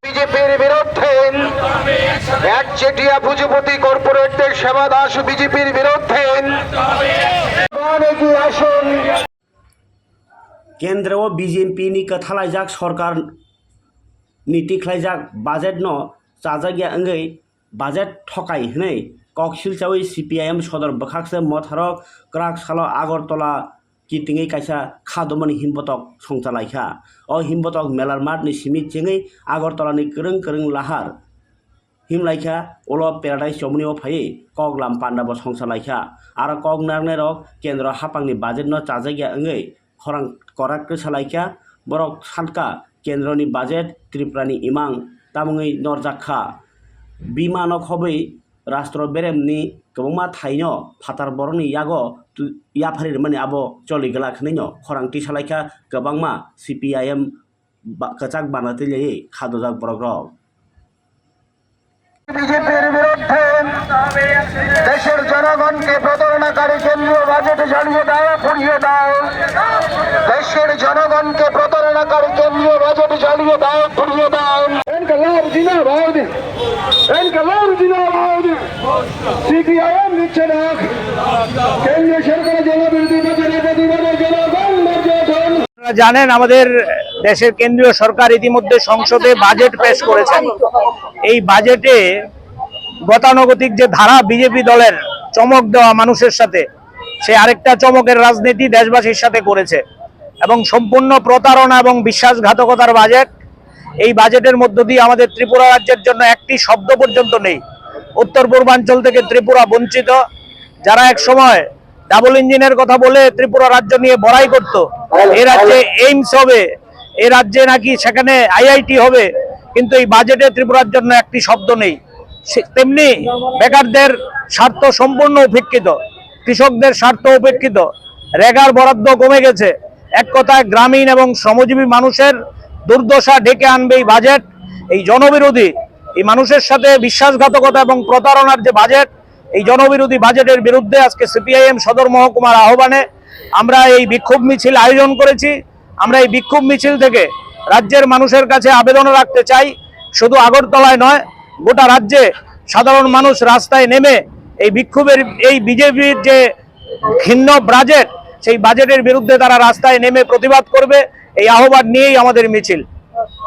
বিজেপির বিরুদ্ধে একচেটিয়া পুঁজিপতি কর্পোরেটদের সেবা দাস বিজেপির বিরুদ্ধে আসুন। केंद्र बीजेपी नि कथालायजाक सरकार नि टिख्लायजाक बाजेट न चाजागिया अंगै बाजेट ठकाय हनै ककसिलचावै CPIM सदर बखाकसे मथारक क्राक सालो आगरतला कितिङै कायसा खादमनि हिमबतक संचालायखा अ हिमबतक मेलार माट नि सिमि चेङै आगरतला नि करं करं लाहार हिमलायखा ओलो पेराडाइस चमनि अफायै कक लाम पान्डाबो संचालायखा आरो कक नारनेरक केंद्र हापांनि बाजेट न चाजागिया अंगै खरां कराक सालायखा बरक सानका केंद्रनि बाजेट त्रिपुरानि इमां तामुङै नरजाखा बिमानक हबै राष्ट्र बेरेमनि गोबांमा थाइनो फातार बरनि यागो याफारि माने आबो चलिगलाखनैनो खरांथि सालायखा गोबांमा CPIM कचाक बानातैलै खादोजाक बरग्रक বিজেপির বিরুদ্ধে দেশের জনগণকে প্রতারণাকারী কেন্দ্রীয় বাজেট জ্বালিয়ে দাও পুড়িয়ে দাও। দেশের জনগণকে প্রতারণাকারী কেন্দ্রীয় বাজেট জ্বালিয়ে দাও পুড়িয়ে দাও। ইনকলাব জিন্দাবাদ, ইনকলাব জিন্দাবাদ। CPIM নিচ্ছে না কেন্দ্রীয় সরকারের জনবিরোধী বাজেটের প্রতিবাদের জনগণ মার্চন। জানেন আমাদের দেশের কেন্দ্রীয় সরকার ইতিমধ্যে সংসদে বাজেট পেশ করেছেন। এই বাজেটে গতানুগতিক যে ধারা বিজেপি দলের চমক দেওয়া মানুষের সাথে, সে আরেকটা চমকের রাজনীতি দেশবাসীর সাথে করেছে এবং সম্পূর্ণ প্রতারণা এবং বিশ্বাসঘাতকতার বাজেট। এই বাজেটের মধ্য দিয়ে আমাদের ত্রিপুরা রাজ্যের জন্য একটি শব্দ পর্যন্ত নেই। উত্তর পূর্বাঞ্চল থেকে ত্রিপুরা বঞ্চিত, যারা এক সময় ডাবল ইঞ্জিনের কথা বলে ত্রিপুরা রাজ্য নিয়ে বড়াই করত, এই রাজ্যে এইমস হবে, এই রাজ্যে নাকি সেখানে IIT হবে, কিন্তু এই বাজেটে ত্রিপুরার জন্য একটি শব্দ নেই। তেমনি বেকারদের স্বার্থ সম্পূর্ণ উপেক্ষিত, কৃষকদের স্বার্থ উপেক্ষিত, রেগার বরাদ্দ কমে গেছে। এক কথায় গ্রামীণ এবং শ্রমজীবী মানুষের দুর্দশা ডেকে আনবে এই বাজেট। এই জনবিরোধী, এই মানুষের সাথে বিশ্বাসঘাতকতা এবং প্রতারণার যে বাজেট, এই জনবিরোধী বাজেটের বিরুদ্ধে আজকে CPIM সদর মহকুমার আহ্বানে আমরা এই বিক্ষোভ মিছিল আয়োজন করেছি। আমরা এই বিক্ষোভ মিছিল থেকে রাজ্যের মানুষের কাছে আবেদন রাখতে চাই, শুধু আগরতলায় নয়, গোটা রাজ্যে সাধারণ মানুষ রাস্তায় নেমে এই বিক্ষোভের, এই বিজেপির যে ঘৃণ্য বাজেট, সেই বাজেটের বিরুদ্ধে তারা রাস্তায় নেমে প্রতিবাদ করবে। এই আহ্বান নিয়েই আমাদের মিছিল।